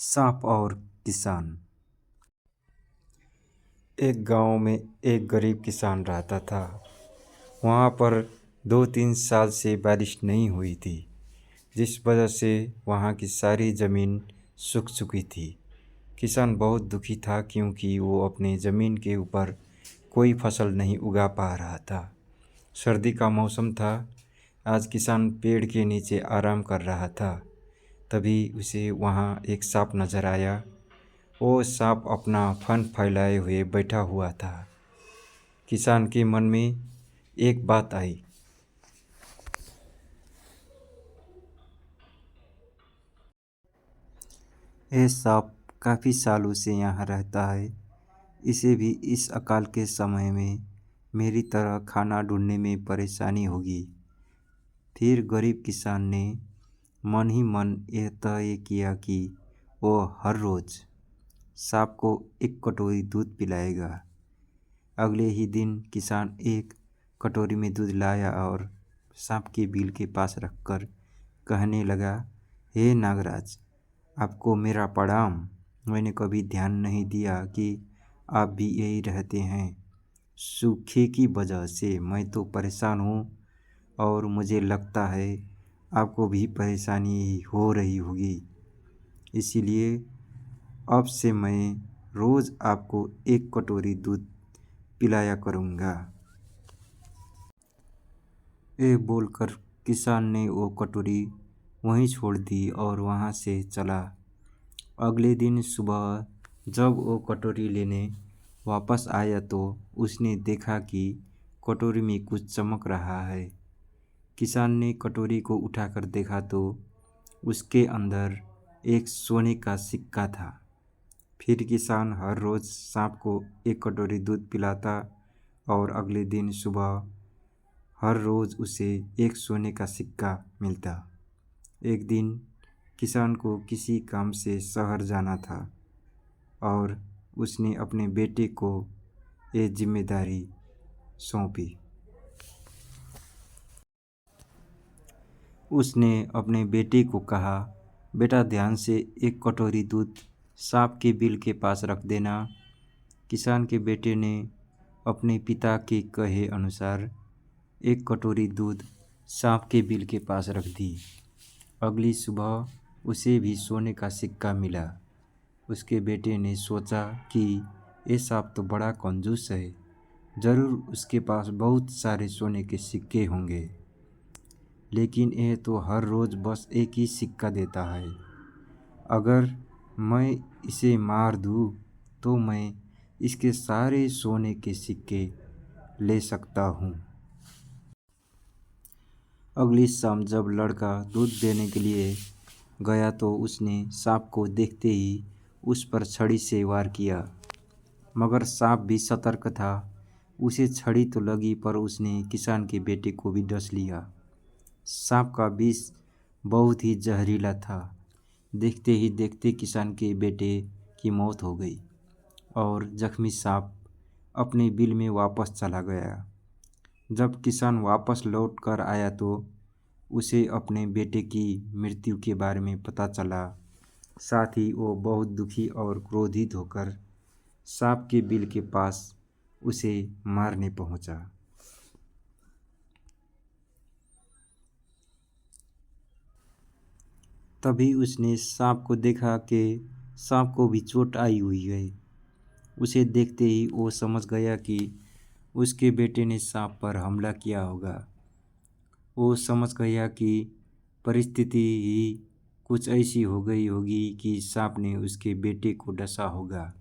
सांप और किसान। एक गांव में एक गरीब किसान रहता था। वहां पर 2-3 साल से बारिश नहीं हुई थी, जिस वजह से वहां की सारी ज़मीन सूख चुकी थी। किसान बहुत दुखी था क्योंकि वो अपने ज़मीन के ऊपर कोई फसल नहीं उगा पा रहा था। सर्दी का मौसम था। आज किसान पेड़ के नीचे आराम कर रहा था। तभी उसे वहाँ एक सांप नजर आया। वो सांप अपना फन फैलाए हुए बैठा हुआ था। किसान के मन में एक बात आई। ये सांप काफ़ी सालों से यहाँ रहता है। इसे भी इस अकाल के समय में मेरी तरह खाना ढूंढने में परेशानी होगी। फिर गरीब किसान ने मन ही मन यह तय किया कि वो हर रोज़ सांप को एक कटोरी दूध पिलाएगा। अगले ही दिन किसान एक कटोरी में दूध लाया और सांप के बिल के पास रखकर कहने लगा, हे नागराज, आपको मेरा प्रणाम। मैंने कभी ध्यान नहीं दिया कि आप भी यही रहते हैं। सूखे की वजह से मैं तो परेशान हूँ और मुझे लगता है आपको भी परेशानी हो रही होगी। इसीलिए अब से मैं रोज़ आपको एक कटोरी दूध पिलाया करूँगा। ये बोलकर किसान ने वो कटोरी वहीं छोड़ दी और वहाँ से चला। अगले दिन सुबह जब वो कटोरी लेने वापस आया तो उसने देखा कि कटोरी में कुछ चमक रहा है। किसान ने कटोरी को उठाकर देखा तो उसके अंदर एक सोने का सिक्का था। फिर किसान हर रोज़ सांप को एक कटोरी दूध पिलाता और अगले दिन सुबह हर रोज़ उसे एक सोने का सिक्का मिलता। एक दिन किसान को किसी काम से शहर जाना था और उसने अपने बेटे को ये जिम्मेदारी सौंपी। उसने अपने बेटे को कहा, बेटा ध्यान से एक कटोरी दूध सांप के बिल के पास रख देना। किसान के बेटे ने अपने पिता के कहे अनुसार एक कटोरी दूध सांप के बिल के पास रख दी। अगली सुबह उसे भी सोने का सिक्का मिला। उसके बेटे ने सोचा कि ये सांप तो बड़ा कंजूस है, ज़रूर उसके पास बहुत सारे सोने के सिक्के होंगे, लेकिन यह तो हर रोज़ बस एक ही सिक्का देता है। अगर मैं इसे मार दूँ तो मैं इसके सारे सोने के सिक्के ले सकता हूँ। अगली शाम जब लड़का दूध देने के लिए गया तो उसने सांप को देखते ही उस पर छड़ी से वार किया, मगर सांप भी सतर्क था। उसे छड़ी तो लगी पर उसने किसान के बेटे को भी डस लिया। सांप का विष बहुत ही जहरीला था। देखते ही देखते किसान के बेटे की मौत हो गई और जख्मी सांप अपने बिल में वापस चला गया। जब किसान वापस लौट कर आया तो उसे अपने बेटे की मृत्यु के बारे में पता चला। साथ ही वो बहुत दुखी और क्रोधित होकर सांप के बिल के पास उसे मारने पहुंचा। तभी उसने सांप को देखा कि सांप को भी चोट आई हुई है। उसे देखते ही वो समझ गया कि उसके बेटे ने सांप पर हमला किया होगा। वो समझ गया कि परिस्थिति ही कुछ ऐसी हो गई होगी कि सांप ने उसके बेटे को डसा होगा।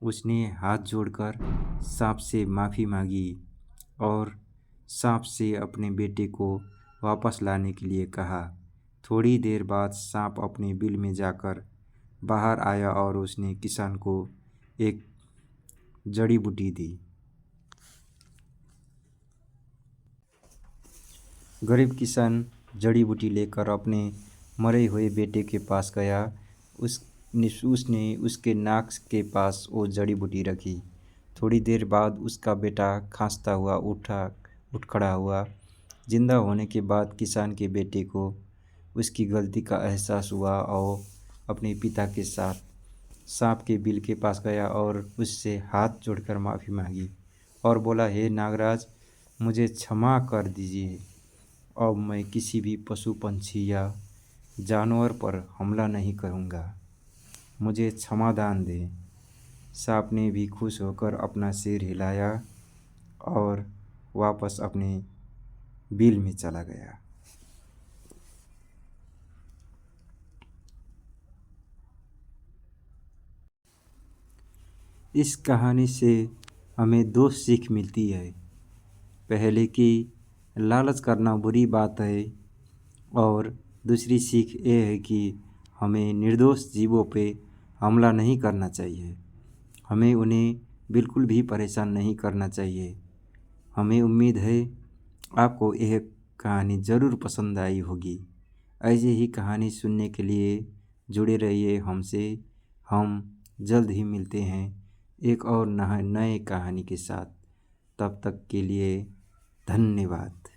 उसने हाथ जोड़कर सांप से माफ़ी मांगी और सांप से अपने बेटे को वापस लाने के लिए कहा। थोड़ी देर बाद सांप अपने बिल में जाकर बाहर आया और उसने किसान को एक जड़ी बूटी दी। गरीब किसान जड़ी बूटी लेकर अपने मरे हुए बेटे के पास गया। उसने उसके नाक के पास वो जड़ी बूटी रखी। थोड़ी देर बाद उसका बेटा खांसता हुआ उठ खड़ा हुआ। जिंदा होने के बाद किसान के बेटे को उसकी गलती का एहसास हुआ और अपने पिता के साथ सांप के बिल के पास गया और उससे हाथ जोड़कर माफ़ी मांगी और बोला, हे नागराज, मुझे क्षमा कर दीजिए। अब मैं किसी भी पशु पंछी या जानवर पर हमला नहीं करूँगा। मुझे क्षमादान दें। सांप ने भी खुश होकर अपना सिर हिलाया और वापस अपने बिल में चला गया। इस कहानी से हमें दो सीख मिलती है। पहले कि लालच करना बुरी बात है और दूसरी सीख ये है कि हमें निर्दोष जीवों पे हमला नहीं करना चाहिए। हमें उन्हें बिल्कुल भी परेशान नहीं करना चाहिए। हमें उम्मीद है आपको यह कहानी ज़रूर पसंद आई होगी। ऐसे ही कहानी सुनने के लिए जुड़े रहिए हमसे। हम जल्द ही मिलते हैं एक और नए कहानी के साथ। तब तक के लिए धन्यवाद।